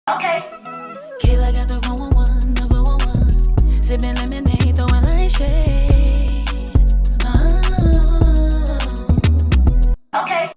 Okay. Kayla got the 111, the 111. Sipping lemonade, throwing light shade. Okay.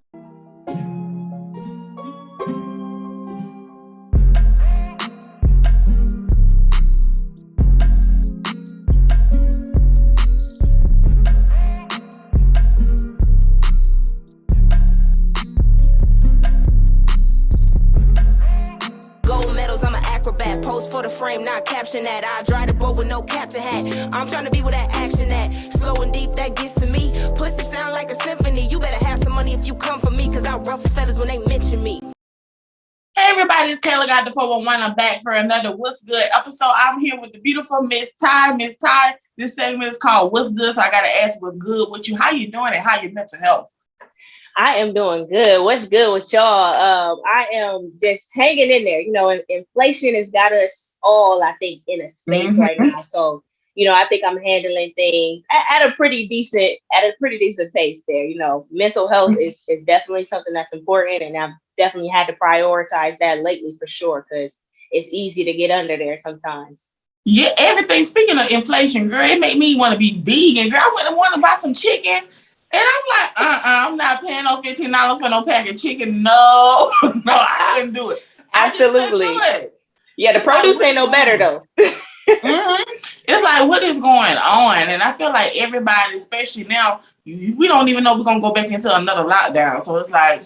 Gold medals, I'm an acrobat. Post for the frame, not caption that. I drive the boat with no captain hat. I'm trying to be where that action at. Slow and deep, that gets to me. Pussy sound like a symphony. You better have some money if you come for me, cause I ruffle feathers when they mention me. Hey everybody, it's Kayla Got the 411. I'm back for another What's Good episode. I'm here with the beautiful Miss Ty. Miss Ty, this segment is called What's Good, so I gotta ask what's good with you. How you doing and how your mental health? I am doing good. What's good with y'all? I am just hanging in there. You know, inflation has got us all, I think, in a space right now. So, I think I'm handling things at a pretty decent pace there. Mental health is definitely something that's important, and I've definitely had to prioritize that lately for sure, because it's easy to get under there sometimes. Yeah, everything. Speaking of inflation, girl, it made me want to be vegan. Girl, I went and want to buy some chicken. And I'm like, I'm not paying no $15 for no pack of chicken. No, I couldn't do it. Absolutely. I just couldn't do it. Yeah, the produce ain't no better though. It's like, what is going on? And I feel like everybody, especially now, we don't even know we're going to go back into another lockdown. So it's like,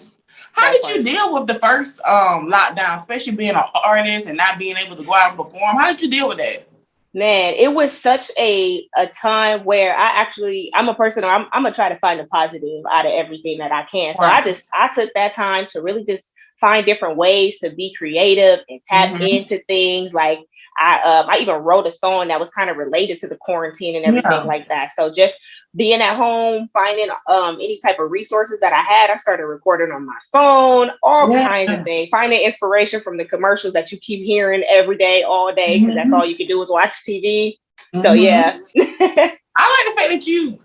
how did you deal with the first lockdown, especially being an artist and not being able to go out and perform? How did you deal with that? Man, it was such a time where I'm a person, I'm gonna try to find the positive out of everything that I can. So right. I took that time to really just find different ways to be creative and tap into things. Like I even wrote a song that was kind of related to the quarantine and everything like that. So just being at home, finding any type of resources that I had, I started recording on my phone, all kinds of things, finding inspiration from the commercials that you keep hearing every day, all day, because that's all you can do is watch TV. So yeah. I like the fact that you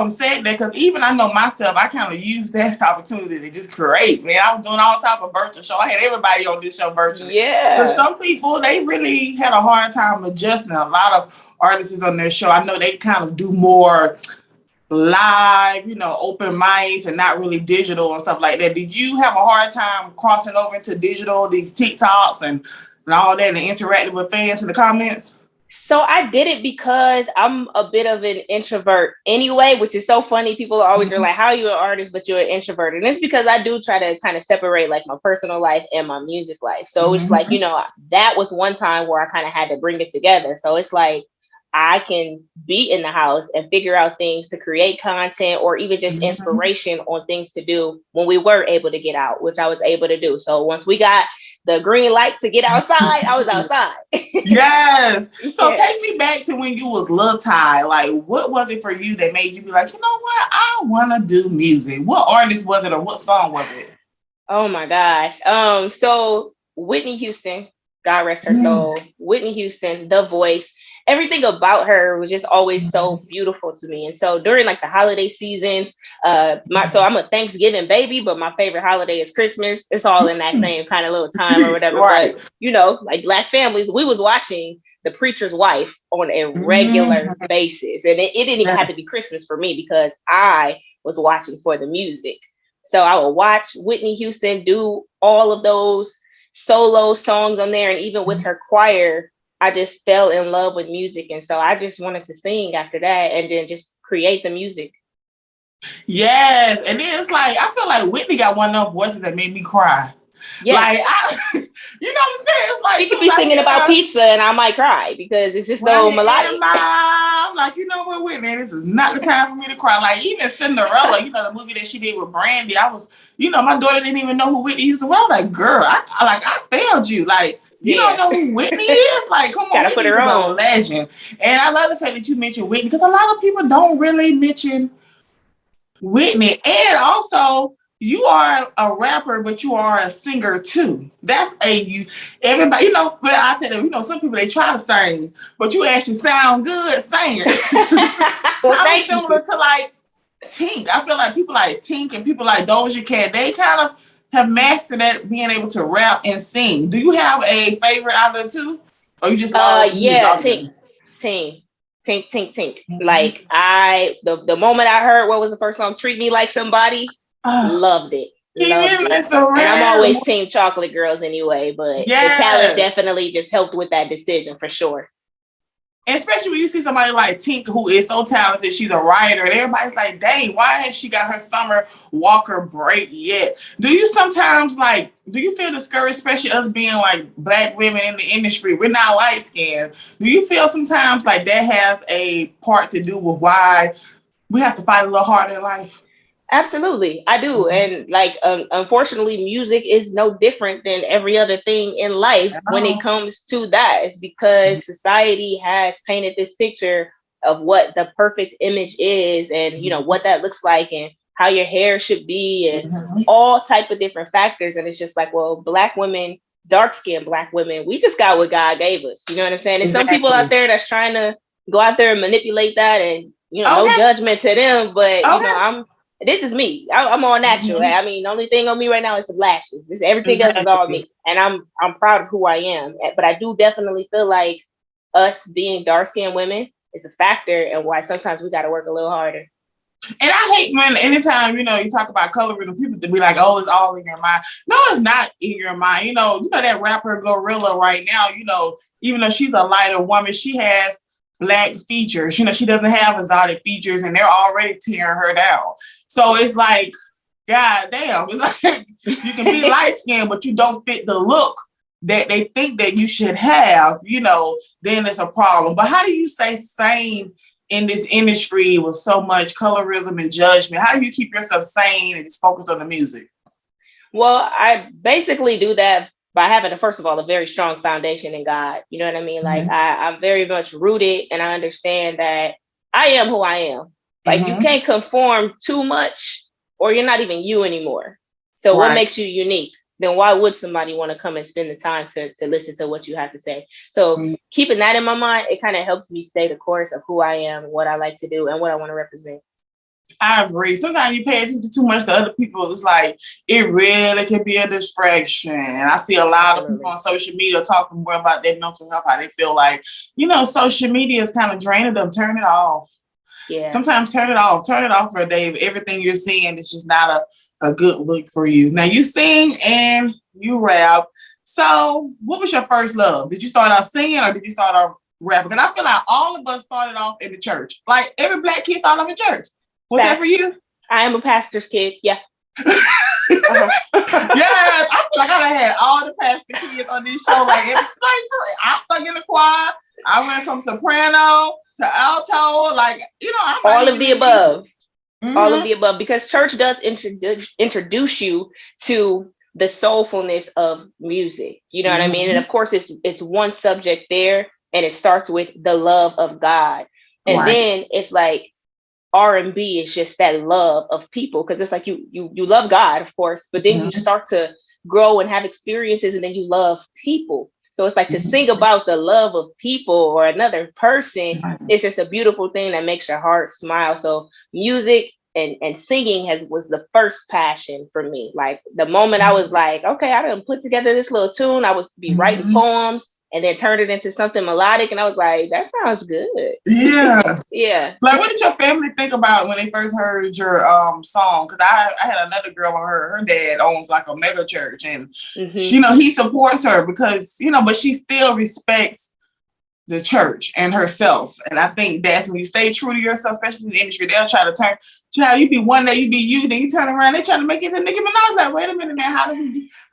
said that, because even I know myself, I kind of used that opportunity to just create. Man, I was doing all type of virtual show. I had everybody on this show virtually. Yeah. For some people, they really had a hard time adjusting. A lot of artists on their show, I know they kind of do more live, open mics and not really digital and stuff like that. Did you have a hard time crossing over into digital, these TikToks and all that, and interacting with fans in the comments? So I did it because I'm a bit of an introvert anyway, which is so funny. People always are like, how are you an artist, but you're an introvert? And it's because I do try to kind of separate like my personal life and my music life. So it's like, that was one time where I kind of had to bring it together. So it's like, I can be in the house and figure out things to create content or even just inspiration on things to do when we were able to get out, which I was able to do. So once we got the green light to get outside, I was outside. Yes. So take me back to when you was Lil Ty. Like, what was it for you that made you be like, you know what? I want to do music. What artist was it or what song was it? Oh my gosh. So Whitney Houston, God rest her soul. Whitney Houston, The Voice, everything about her was just always so beautiful to me. And so during like the holiday seasons, so I'm a Thanksgiving baby, but my favorite holiday is Christmas. It's all in that same kind of little time or whatever. Right. But like Black families, we was watching The Preacher's Wife on a regular basis. And it didn't even have to be Christmas for me because I was watching for the music. So I would watch Whitney Houston do all of those solo songs on there, and even with her choir, I just fell in love with music, and so I just wanted to sing after that, and then just create the music. Yes, and then it's like I feel like Whitney got one of those voices that made me cry. Yes. Like you know what I'm saying? It's like she could be singing about pizza, and I might cry because it's just so melodic. I'm like, you know what, Whitney? This is not the time for me to cry. Like even Cinderella, the movie that she did with Brandy. I was, my daughter didn't even know who Whitney Houston was. I was like, girl, I failed you. Like you don't know who Whitney is? Like, come on, Whitney is a legend. And I love the fact that you mentioned Whitney because a lot of people don't really mention Whitney, and also. You are a rapper, but you are a singer too. That's everybody, but I tell them, some people, they try to sing, but you actually sound good singing. Well, I'm similar to like Tink. I feel like people like Tink and people like Doja Cat, they kind of have mastered that, being able to rap and sing. Do you have a favorite out of the two? Or you just love music Yeah, altogether? Tink. Like the moment I heard what was the first song, Treat Me Like Somebody, loved it. Keep it like so And I'm rare. always team chocolate girls anyway, but the talent definitely just helped with that decision for sure. Especially when you see somebody like Tink, who is so talented, she's a writer, and everybody's like, dang, why has she got her Summer Walker break yet? Do you sometimes do you feel discouraged, especially us being like Black women in the industry? We're not light skinned. Do you feel sometimes like that has a part to do with why we have to fight a little harder in life? Absolutely, I do. And like, unfortunately, music is no different than every other thing in life when it comes to that. It's because society has painted this picture of what the perfect image is, and what that looks like, and how your hair should be, and all type of different factors. And it's just like, well, Black women, dark-skinned Black women, we just got what God gave us. You know what I'm saying? There's some people out there that's trying to go out there and manipulate that, and no judgment to them, but this is me. I'm all natural. I mean, the only thing on me right now is some lashes. Everything else is all me, and I'm proud of who I am. But I do definitely feel like us being dark-skinned women is a factor, and why sometimes we got to work a little harder. And I hate when anytime you talk about colorism, people to be like, "Oh, it's all in your mind." No, it's not in your mind. You know that rapper Glorilla right now. Even though she's a lighter woman, she has Black features. She doesn't have exotic features, and they're already tearing her down. So it's like, God damn, it's like you can be light skinned, but you don't fit the look that they think that you should have, then it's a problem. But how do you stay sane in this industry with so much colorism and judgment? How do you keep yourself sane and just focus on the music? Well, I basically do that by having, first of all, a very strong foundation in God. You know what I mean? Like, I'm very much rooted, and I understand that I am who I am. Like, you can't conform too much, or you're not even you anymore. So what makes you unique? Then why would somebody want to come and spend the time to listen to what you have to say? So keeping that in my mind, it kind of helps me stay the course of who I am, what I like to do, and what I want to represent. I agree. Sometimes you pay attention too much to other people. It's like, it really can be a distraction. And I see a lot of people on social media talking more about their mental health, how they feel like, social media is kind of draining them. Turn it off. Yeah. Sometimes turn it off. Turn it off for a day. If everything you're seeing is just not a good look for you. Now, you sing and you rap. So what was your first love? Did you start out singing, or did you start out rapping? Because I feel like all of us started off in the church. Like, every Black kid started off in church. Was that for you? I am a pastor's kid. Yeah. Yes, I feel like I done had all the pastor kids on this show. Like, I sung in the choir. I went from soprano to alto. Like, all of the above. All of the above, because church does introduce you to the soulfulness of music. You know what I mean? And of course, it's one subject there, and it starts with the love of God, and then it's like, R&B is just that love of people, because it's like you love God, of course, but then you start to grow and have experiences, and then you love people. So it's like to sing about the love of people or another person. It's just a beautiful thing that makes your heart smile. So music and singing was the first passion for me. Like, the moment I was like, okay, I done put together this little tune, I would be writing poems and then turn it into something melodic. And I was like, that sounds good. Yeah. Yeah. Like, what did your family think about when they first heard your song? Because I had another girl on her dad owns like a mega church, and he supports her because, but she still respects the church and herself. And I think that's when you stay true to yourself, especially in the industry, they'll try to turn, child, you be one day, you be you, then you turn around, they try to make it to Nicki Minaj. Like, wait a minute now,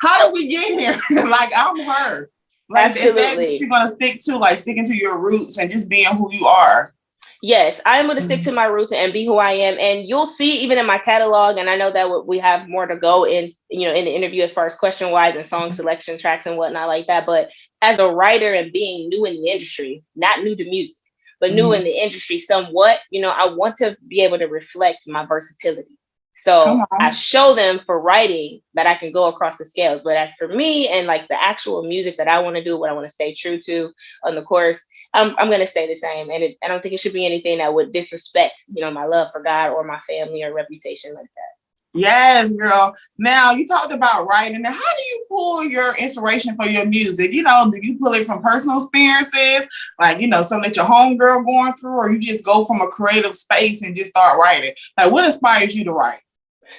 how do we get here? Like, I'm her. Like, absolutely. Is that what you're gonna stick to, like sticking to your roots and just being who you are? Yes, I'm going to stick to my roots and be who I am. And you'll see even in my catalog, and I know that we have more to go in the interview as far as question wise and song selection tracks and whatnot like that. But as a writer and being new in the industry, not new to music, but new in the industry somewhat, I want to be able to reflect my versatility. So I show them for writing that I can go across the scales. But as for me and like the actual music that I want to do, what I want to stay true to on the course, I'm going to stay the same. And I don't think it should be anything that would disrespect, my love for God or my family or reputation like that. Yes, girl. Now you talked about writing. Now, how do you pull your inspiration for your music? You know, do you pull it from personal experiences, like something that your homegirl going through, or you just go from a creative space and just start writing? Like, what inspires you to write?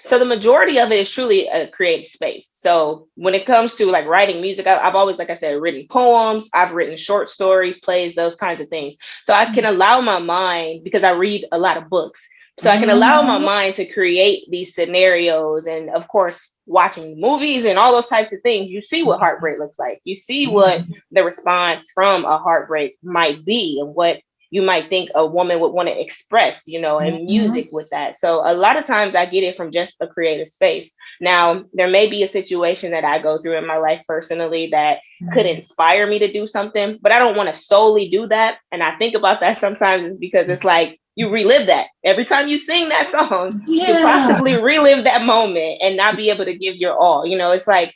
So the majority of it is truly a creative space. So when it comes to like writing music, I've always, like I said, written poems. I've written short stories, plays, those kinds of things. So I can allow my mind, because I read a lot of books. So I can allow my mind to create these scenarios. And of course, watching movies and all those types of things, you see what heartbreak looks like. You see what the response from a heartbreak might be and what you might think a woman would want to express, and music with that. So a lot of times I get it from just a creative space. Now, there may be a situation that I go through in my life personally that could inspire me to do something, but I don't want to solely do that. And I think about that sometimes is because it's like you relive that. Every time you sing that song, you could possibly relive that moment and not be able to give your all. It's like,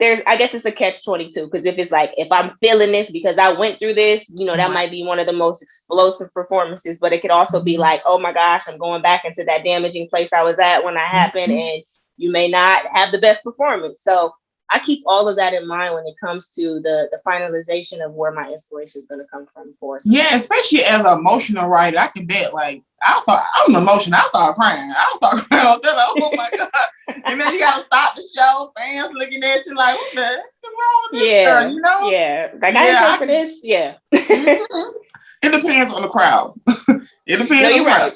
I guess it's a catch-22, because if it's like, if I'm feeling this because I went through this, that might be one of the most explosive performances, but it could also be like, oh my gosh, I'm going back into that damaging place I was at when that happened, and you may not have the best performance. So I keep all of that in mind when it comes to the finalization of where my inspiration is going to come from for. Yeah, especially as an emotional writer, I can bet like I'm emotional. I start crying. I'll start crying on that. Like, oh my God. And then you gotta stop the show, fans looking at you like, what the heck is wrong with this girl? Yeah. Like, I didn't pay for this. Yeah. It depends on the crowd. It depends on the crowd. Right.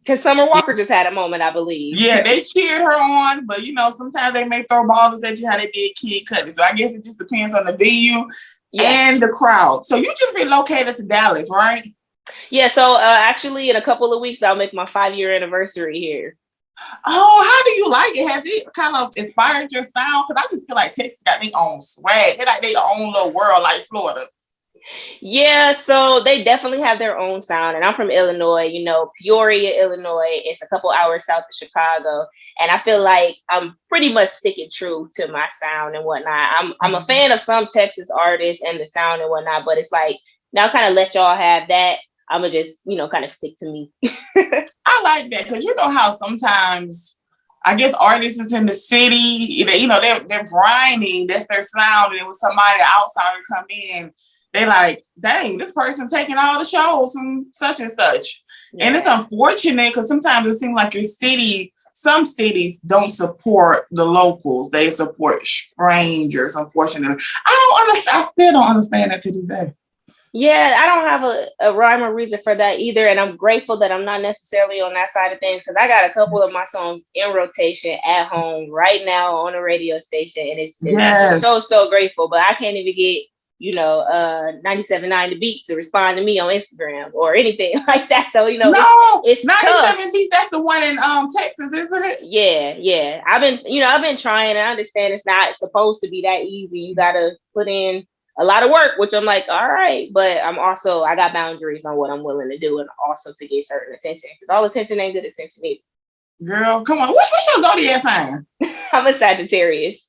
Because Summer Walker just had a moment, I believe. Yeah, they cheered her on, but sometimes they may throw balls at you how they did Kid Cudi. So I guess it just depends on the venue and the crowd. So you just relocated to Dallas, right? Yeah, so actually in a couple of weeks, I'll make my 5-year anniversary here. Oh, how do you like it? Has it kind of inspired your sound? Because I just feel like Texas got their own swag. They're like their own little world, like Florida. Yeah, so they definitely have their own sound. And I'm from Illinois, Peoria, Illinois. It's a couple hours south of Chicago. And I feel like I'm pretty much sticking true to my sound and whatnot. I'm a fan of some Texas artists and the sound and whatnot, but it's like, now kind of let y'all have that. I'm going to just, kind of stick to me. I like that because you know how sometimes, I guess artists is in the city, they're grinding, that's their sound. And it was somebody outsider come in, they like, dang, this person taking all the shows from such and such. Yeah. And it's unfortunate because sometimes it seems like some cities don't support the locals. They support strangers, unfortunately. I still don't understand that to this day. Yeah, I don't have a rhyme or reason for that either. And I'm grateful that I'm not necessarily on that side of things because I got a couple of my songs in rotation at home right now on a radio station. And it's so grateful. But I can't even get, 97.9 The Beat to respond to me on Instagram or anything like that. So, it's 97 Beats, that's the one in Texas, isn't it? Yeah. I've been trying. I understand it's not supposed to be that easy. You got to put in a lot of work, which I'm like, all right, but I got boundaries on what I'm willing to do and also to get certain attention because all attention ain't good attention either. Girl, come on. What's your zodiac sign? I'm a Sagittarius.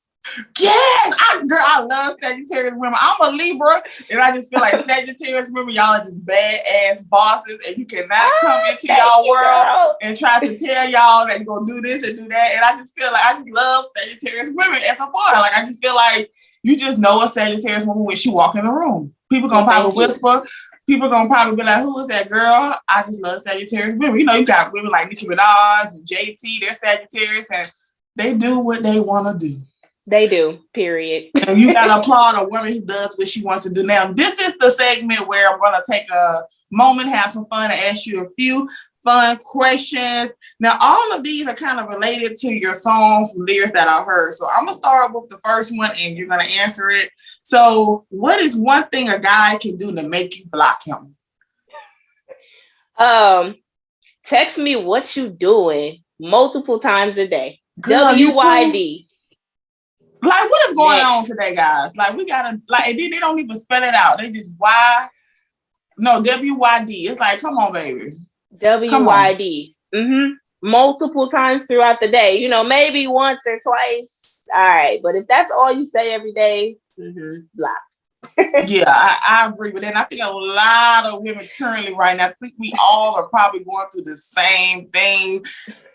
Yes, I love Sagittarius women. I'm a Libra, and I just feel like Sagittarius women, y'all are just badass bosses, and you cannot come into y'all world and try to tell y'all that you're gonna do this and do that. And I just feel like I just love Sagittarius women as a bar. Like I just feel like you just know a Sagittarius woman when she walk in the room. People gonna probably whisper. People gonna probably be like, "Who is that girl?" I just love Sagittarius women. You got women like Nicki Minaj and JT. They're Sagittarius, and they do what they want to do. They do, period. And you got to applaud a woman who does what she wants to do. Now, this is the segment where I'm going to take a moment, have some fun, and ask you a few fun questions. Now, all of these are kind of related to your songs, lyrics that I heard. So I'm going to start with the first one, and you're going to answer it. So what is one thing a guy can do to make you block him? Text me what you doing multiple times a day. Girl, WYD. Like, what is going on today, guys? Like, we gotta, like, and then they don't even spell it out. They just WYD. It's like, come on, baby. WYD. Multiple times throughout the day. Maybe once or twice. All right. But if that's all you say every day, blocked. Yeah, I agree with that. And I think a lot of women currently right now, I think we all are probably going through the same thing.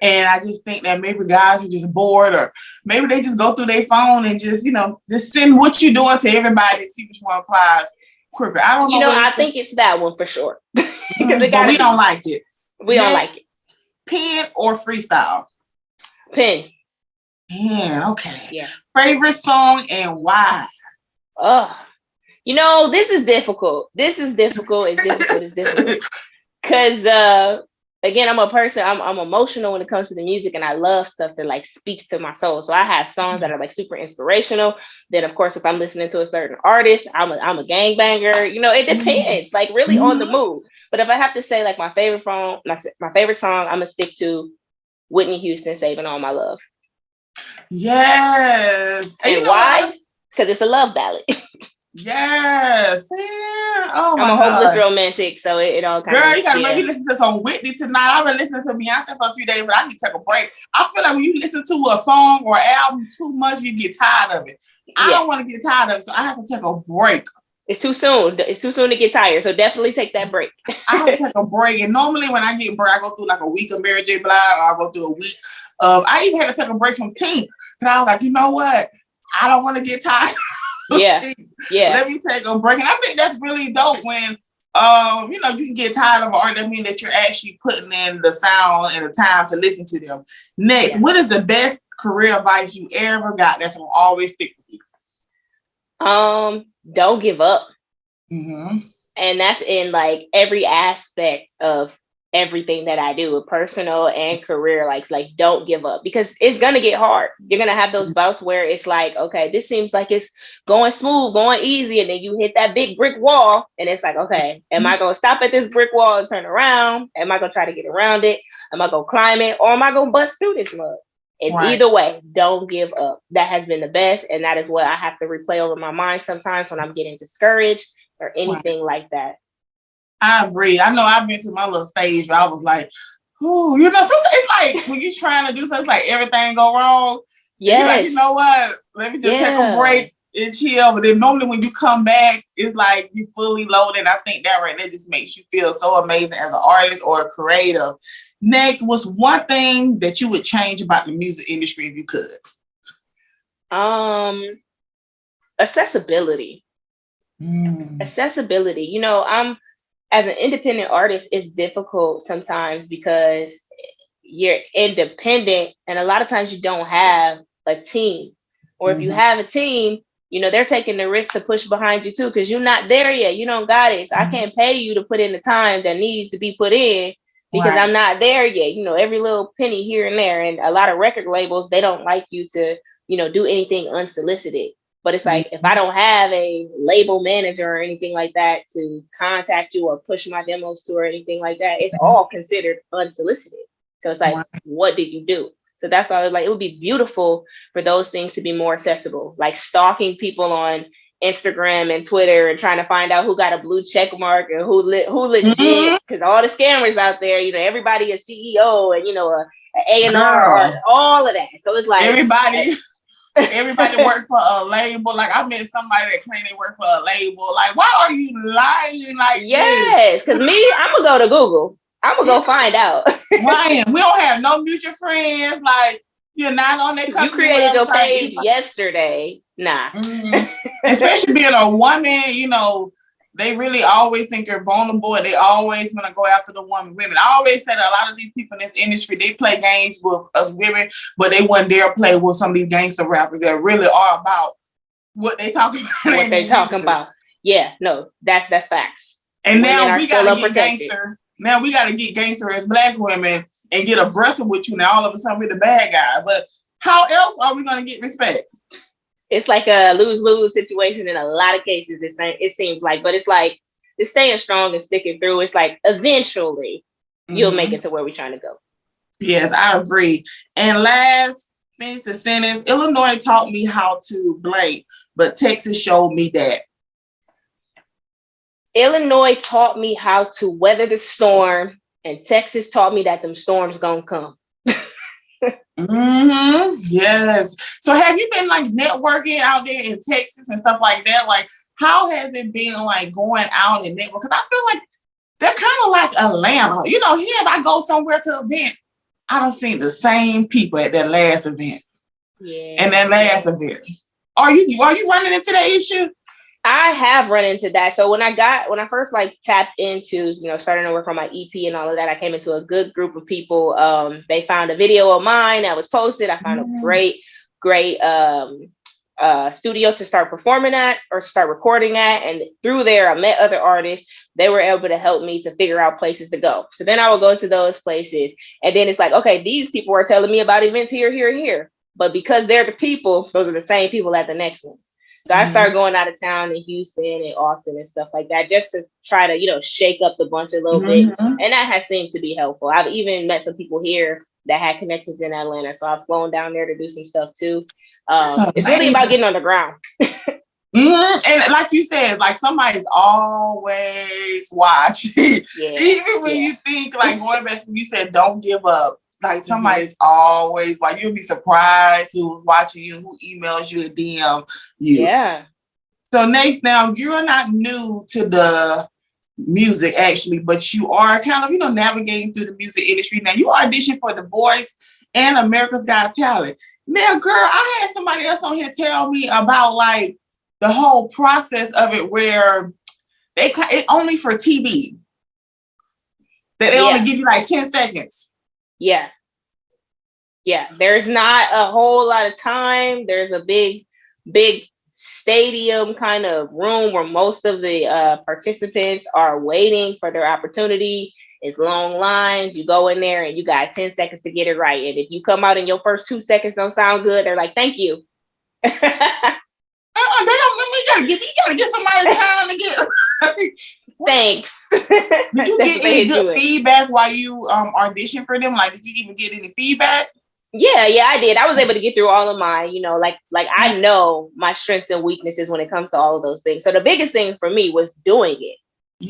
And I just think that maybe guys are just bored, or maybe they just go through their phone and just, just send what you're doing to everybody and see which one applies quicker. I don't know. I think it's that one for sure. Because but we don't like it. We don't like it. Pen or freestyle? Pen. Pen, okay. Yeah. Favorite song and why? This is difficult. It's difficult. Because again, I'm a person, I'm emotional when it comes to the music, and I love stuff that like speaks to my soul. So I have songs that are like super inspirational. Then of course, if I'm listening to a certain artist, I'm a gangbanger. It depends, like really on the mood. But if I have to say like my favorite song, I'm gonna stick to Whitney Houston, "Saving All My Love." Yes. And why? Because it's a love ballad. Yes. Yeah. Oh my I'm a hopeless romantic, so it all kind of. Girl, you gotta maybe listen to some Whitney tonight. I've been listening to Beyonce for a few days, but I need to take a break. I feel like when you listen to a song or album too much, you get tired of it. I don't want to get tired of it, so I have to take a break. It's too soon. It's too soon to get tired. So definitely take that break. I have to take a break. And normally when I get break, I go through like a week of Mary J. Blige, or I go through a week of, I even had to take a break from Tink. Because I was like, you know what? I don't want to get tired. Yeah. Let me take a break. And I think that's really dope when, you can get tired of art. That means that you're actually putting in the sound and the time to listen to them. Next, what is the best career advice you ever got that's going to always stick with you? Don't give up. Mm-hmm. And that's in like every aspect of everything that I do, personal and career. Like don't give up, because it's gonna get hard. You're gonna have those bouts where it's like, okay, this seems like it's going smooth, going easy, and then you hit that big brick wall, and it's like, okay, am I gonna stop at this brick wall and turn around? Am I gonna try to get around it? Am I gonna climb it, or am I gonna bust through this mud? And either way, don't give up. That has been the best, and that is what I have to replay over my mind sometimes when I'm getting discouraged or anything like that. I agree. I know I've been to my little stage where I was like, ooh, sometimes it's like when you're trying to do something, it's like everything go wrong. Yes. You're like, you know what? Let me just take a break and chill. But then normally when you come back, it's like you fully loaded. I think that right there just makes you feel so amazing as an artist or a creative. Next, what's one thing that you would change about the music industry if you could? Accessibility. Accessibility. As an independent artist, it's difficult sometimes because you're independent, and a lot of times you don't have a team. Or if you have a team, they're taking the risk to push behind you too, because you're not there yet. You don't got it. So I can't pay you to put in the time that needs to be put in because I'm not there yet. Every little penny here and there. And a lot of record labels, they don't like you to, do anything unsolicited. But it's like, if I don't have a label manager or anything like that to contact you or push my demos to or anything like that, it's all considered unsolicited. So it's like, what did you do? So that's why I was like, it would be beautiful for those things to be more accessible, like stalking people on Instagram and Twitter and trying to find out who got a blue check mark and who legit, because all the scammers out there, everybody a CEO and, a A&R, all of that. So it's like Everybody work for a label. Like I met somebody that claimed they work for a label. Like, why are you lying like this? Because me, I'm gonna go to Google. I'm gonna go find out. Ryan, we don't have no mutual friends. Like, you're not on that company. You created your page yesterday. Nah. Especially being a woman, they really always think you're vulnerable, and they always want to go after the women. I always say that a lot of these people in this industry, they play games with us women, but they wouldn't dare play with some of these gangster rappers that really are about what they talking about. What they talking about. Yeah, no, that's facts. And now we got to get gangster. Now we got to get gangster as Black women and get aggressive with you. Now all of a sudden we're the bad guy. But how else are we going to get respect? It's like a lose-lose situation in a lot of cases, it seems like. But it's like, it's staying strong and sticking through. It's like, eventually, you'll make it to where we're trying to go. Yes, I agree. And last, finish the sentence. Illinois taught me how to blank, but Texas showed me that. Illinois taught me how to weather the storm, and Texas taught me that them storms gonna come. Yes. So have you been like networking out there in Texas and stuff like that? Like, how has it been like going out and network? Because I feel like they're kind of like Atlanta. You know, here if I go somewhere to an event, I don't see the same people at that last event. Yeah. And that last event. Are you running into that issue? I have run into that. So when I first like tapped into, starting to work on my EP and all of that, I came into a good group of people. They found a video of mine that was posted. I found a great studio to start performing at or start recording at. And through there, I met other artists. They were able to help me to figure out places to go. So then I would go to those places. And then it's like, okay, these people are telling me about events here, here, here. But because they're the people, those are the same people at the next ones. So I started going out of town in Houston and Austin and stuff like that, just to try to, shake up the bunch a little bit. And that has seemed to be helpful. I've even met some people here that had connections in Atlanta. So I've flown down there to do some stuff too. It's really about getting on the ground. And like you said, like somebody's always watching. Even when you think, like going back to when you said, don't give up. Like somebody's always watching. You'll be surprised who's watching you, who emails you and DM you. Yeah. So next, now you're not new to the music actually, but you are kind of, navigating through the music industry. Now you auditioned for The Voice and America's Got Talent. Now, girl, I had somebody else on here tell me about like the whole process of it, where it only for TV. That they only give you like 10 seconds. Yeah. There's not a whole lot of time. There's a big stadium kind of room where most of the participants are waiting for their opportunity. It's long lines. You go in there and you got 10 seconds to get it right. And if you come out in your first 2 seconds don't sound good, they're like, thank you. They don't. You gotta get somebody time to get. Thanks. Did you get any good feedback while you auditioned for them? Like, did you even get any feedback? Yeah, I did. I was able to get through all of mine. Like I know my strengths and weaknesses when it comes to all of those things. So the biggest thing for me was doing it.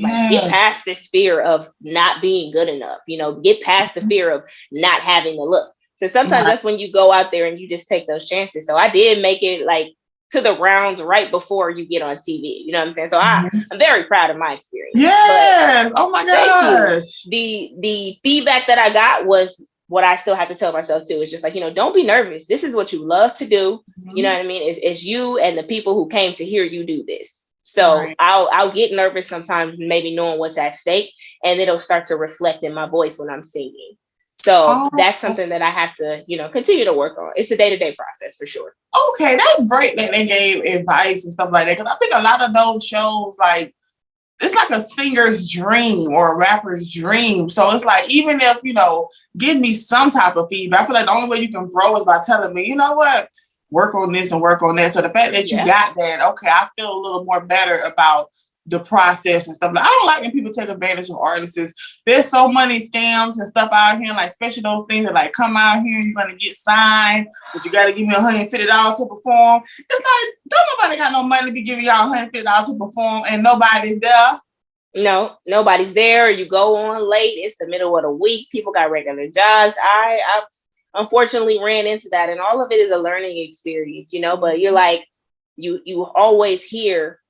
Like, get past this fear of not being good enough. Get past the fear of not having the look. So sometimes that's when you go out there and you just take those chances. So I did make it like to the rounds right before you get on TV. You know what I'm saying? So I'm very proud of my experience. Yes. Oh my gosh. The feedback that I got was what I still have to tell myself too. It's just like, don't be nervous. This is what you love to do. You know what I mean? It's you and the people who came to hear you do this. So I'll get nervous sometimes, maybe knowing what's at stake, and it'll start to reflect in my voice when I'm singing. So that's something that I have to, continue to work on. It's a day-to-day process for sure. Okay, that's great that they gave advice and stuff like that. Because I think a lot of those shows, like, it's like a singer's dream or a rapper's dream. So it's like, even if, give me some type of feedback, I feel like the only way you can grow is by telling me, you know what, work on this and work on that. So the fact that you got that, okay, I feel a little more better about the process and stuff. Like, I don't like when people take advantage of artists. There's so many scams and stuff out here, like especially those things that like come out here, you're gonna get signed, but you gotta give me $150 to perform. It's like, don't nobody got no money to be giving y'all $150 to perform and nobody's there. No, nobody's there. You go on late. It's the middle of the week. People got regular jobs. I unfortunately ran into that, and all of it is a learning experience, but you're like, you always hear,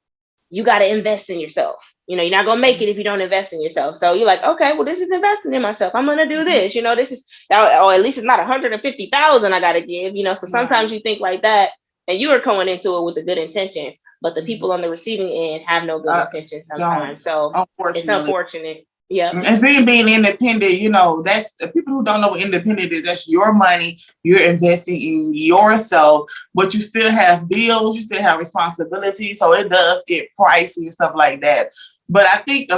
you got to invest in yourself. You're not going to make it if you don't invest in yourself. So you're like, okay, well, this is investing in myself. I'm going to do this. This is, or at least it's not 150,000 I got to give, so sometimes you think like that, and you are going into it with the good intentions, but the people on the receiving end have no good intentions sometimes. So it's unfortunate. Yeah. And being independent, that's the people who don't know what independent is. That's your money. You're investing in yourself, but you still have bills. You still have responsibilities. So it does get pricey and stuff like that. But I think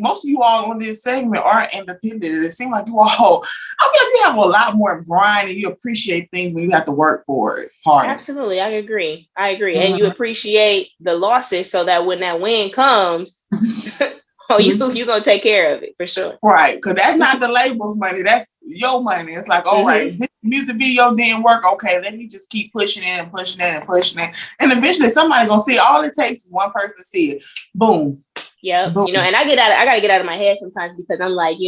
most of you all on this segment are independent. It seems like I feel like you have a lot more grind and you appreciate things when you have to work for it harder. Absolutely. I agree. And you appreciate the losses so that when that win comes, you're going to take care of it for sure. Right. Because that's not the label's money. That's your money. It's like, all right, this music video didn't work. Okay, let me just keep pushing it and pushing it and pushing it. And eventually somebody going to see it. All it takes is one person to see it. Boom. Yeah. Boom. And I got to get out of my head sometimes because I'm like,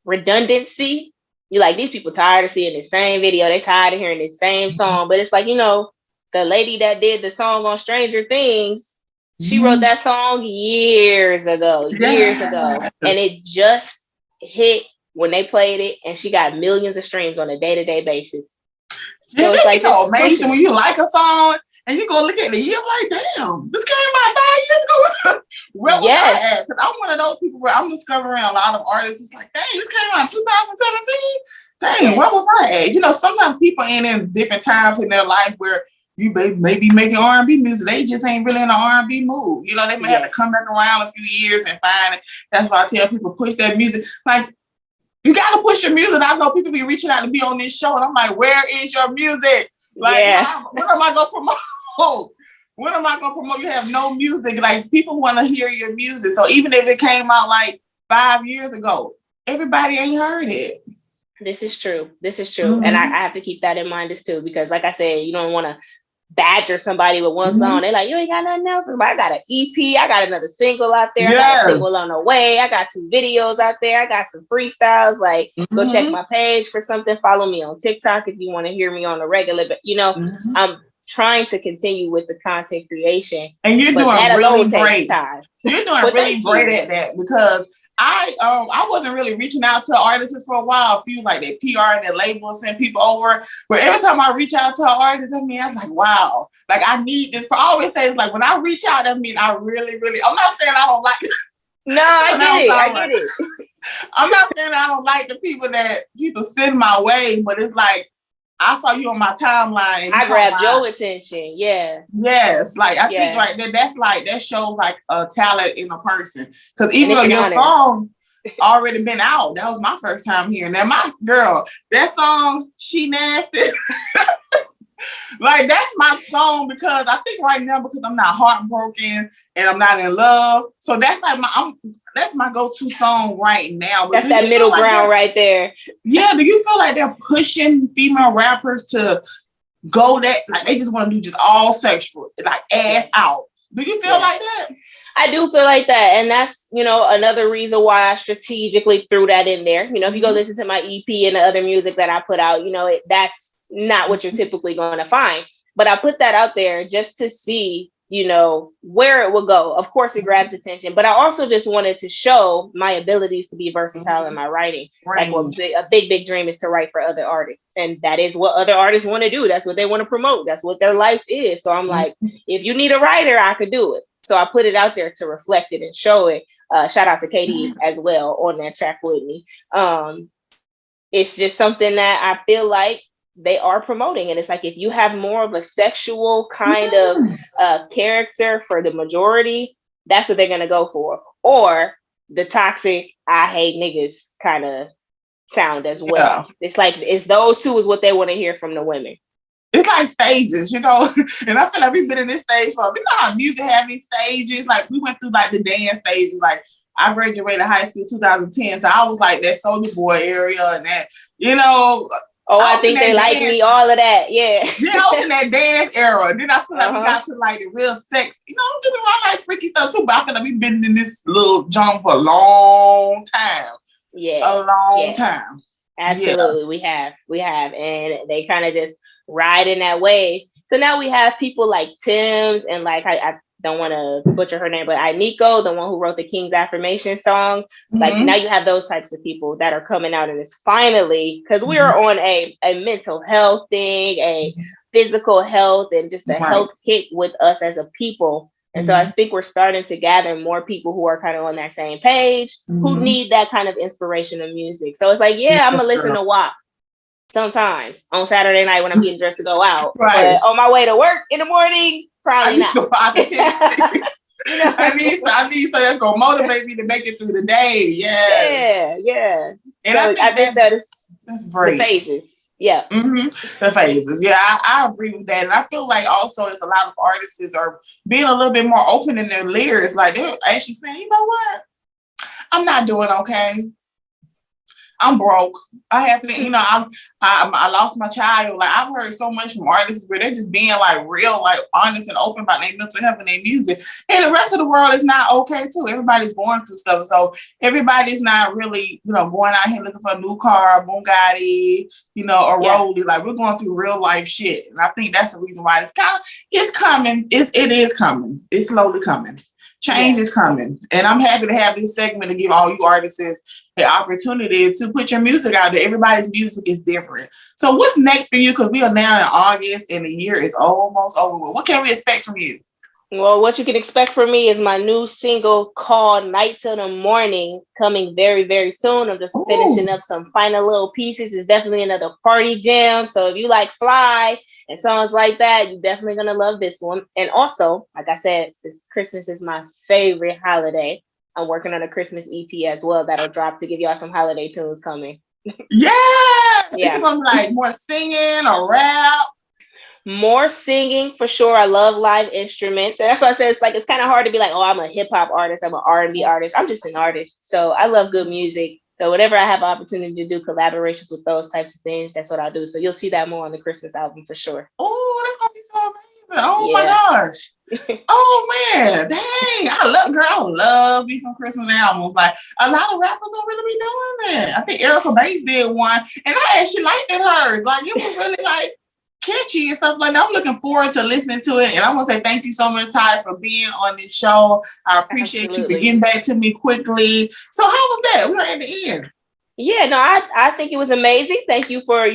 redundancy. You're like, these people tired of seeing the same video. They tired of hearing the same song. But it's like, the lady that did the song on Stranger Things, She wrote that song years ago, and it just hit when they played it, and she got millions of streams on a day-to-day basis. Yeah, so it's like so amazing when you like a song and you go look at the year, I'm like, damn, this came out 5 years ago. Where was I at? Because I'm one of those people where I'm discovering a lot of artists. It's like, dang, this came out in 2017. Dang, where was I at? You know, sometimes people ain't in different times in their life where you may be making R&B music. They just ain't really in the R&B mood. You know, they may have to come back around a few years and find it. That's why I tell people, push that music. Like, you got to push your music. I know people be reaching out to be on this show, and I'm like, where is your music? Like, what am I going to promote? What am I going to promote? You have no music. Like, people want to hear your music. So even if it came out like 5 years ago, everybody ain't heard it. This is true. Mm-hmm. And I have to keep that in mind as too, because like I said, you don't want to badger somebody with one song. They're like, you ain't got nothing else. I got an EP. I got another single out there. I got a single on the way. I got 2 videos out there. I got some freestyles. Like, go check my page for something. Follow me on TikTok if you want to hear me on a regular. But, you know, I'm trying to continue with the content creation. And you're doing really great. You're doing really great at that, because I wasn't really reaching out to artists for a while. A few like their PR and their label send people over. But every time I reach out to an artist, I was like, wow, like I need this. I always say it's like when I reach out, I mean I really, I'm not saying I don't like it. No, I get it. I'm not saying I don't like the people that people send my way, but it's like I saw you on my timeline. I grabbed your attention. Yeah. Yes. Like I think right there, that shows like a talent in a person. Because even though your song already been out, that was my first time hearing that. My girl, that song, She Nasty. Like that's my song, because I think right now, because I'm not heartbroken and I'm not in love, so that's like that's my go-to song right now. But that's that middle ground right there. Yeah, do you feel like they're pushing female rappers to go that, like they just want to do just all sexual, like ass out? Do you feel like that? I do feel like that, and that's, you know, another reason why I strategically threw that in there. You know, if you go listen to my EP and the other music that I put out, you know, that's not what you're typically going to find. But I put that out there just to see, you know, where it will go. Of course, it grabs attention, but I also just wanted to show my abilities to be versatile in my writing. Right. Like a big dream is to write for other artists. And that is what other artists want to do. That's what they want to promote. That's what their life is. So I'm like, if you need a writer, I could do it. So I put it out there to reflect it and show it. Shout out to Katie as well on that track with me. It's just something that I feel like they are promoting. And it's like, if you have more of a sexual kind of character for the majority, that's what they're going to go for. Or the toxic, I hate niggas kind of sound as well. It's like, it's those two is what they want to hear from the women. It's like stages, you know, and I feel like we've been in this stage for, you know how music have these stages, like we went through like the dance stages, like I graduated high school 2010, so I was like that Soulja Boy area and that, you know. Oh, I think they like me, all of that, yeah. Then I was in that dance era. Then I feel like we got to like the real sex. You know, don't get me wrong, I like freaky stuff too, but I feel like we've been in this little jump for a long time. Yeah. A long time. Absolutely, we have. And they kind of just ride in that way. So now we have people like Tim's and like, I don't want to butcher her name, but Nico, the one who wrote the King's Affirmation song. Like now you have those types of people that are coming out, and it's finally, because we are on a mental health thing, a physical health, and just a health kick with us as a people. And so I think we're starting to gather more people who are kind of on that same page, who need that kind of inspiration of music. So it's like, I'm going to listen to WAP sometimes on Saturday night when I'm getting dressed to go out. But on my way to work in the morning, probably not. You know, I need something that's gonna motivate me to make it through the day. Yeah. And so I think that's great. The phases. Yeah. The phases. Yeah, I agree with that. And I feel like also there's a lot of artists are being a little bit more open in their lyrics. Like they're actually saying, you know what? I'm not doing okay. I'm broke. I have to, I lost my child. Like I've heard so much from artists where they're just being like real, like honest and open about their mental health and their music. And the rest of the world is not okay too. Everybody's going through stuff. So everybody's not really, going out here looking for a new car, Bugatti, or Rollie. Like we're going through real life shit. And I think that's the reason why it's coming. It is coming. It's slowly coming. Change is coming. And I'm happy to have this segment to give all you artists the opportunity to put your music out there. Everybody's music is different. So what's next for you? Because we are now in August and the year is almost over. What can we expect from you? Well, what you can expect from me is my new single called Night Till the Morning, coming very, very soon. I'm just finishing up some final little pieces. It's definitely another party jam. So if you like Fly and songs like that, you're definitely going to love this one. And also, like I said, since Christmas is my favorite holiday, I'm working on a Christmas EP as well that'll drop to give y'all some holiday tunes coming. Yeah. It's going to be like more singing or rap. More singing for sure. I love live instruments. And that's why I said it's kind of hard to be like, oh, I'm a hip hop artist. I'm an R&B artist. I'm just an artist. So I love good music. So whenever I have an opportunity to do collaborations with those types of things, that's what I'll do. So you'll see that more on the Christmas album for sure. Oh, that's going to be so amazing. Oh my gosh. Oh man. Dang. I love me some Christmas albums. Like a lot of rappers don't really be doing that. I think Erica Bates did one and I actually liked hers. Like it was really like catchy and stuff like that. I'm looking forward to listening to it. And I want to say thank you so much, Ty, for being on this show. I appreciate you for getting back to me quickly. So how was that? We're at the end. Yeah, no, I think it was amazing. Thank you for,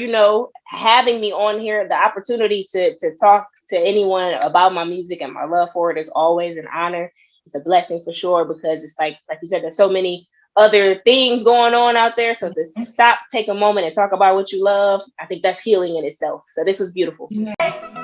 having me on here. The opportunity to talk to anyone about my music and my love for it is always an honor. It's a blessing for sure, because it's like you said, there's so many other things going on out there. So to stop, take a moment and talk about what you love, I think that's healing in itself. So this was beautiful. Yeah.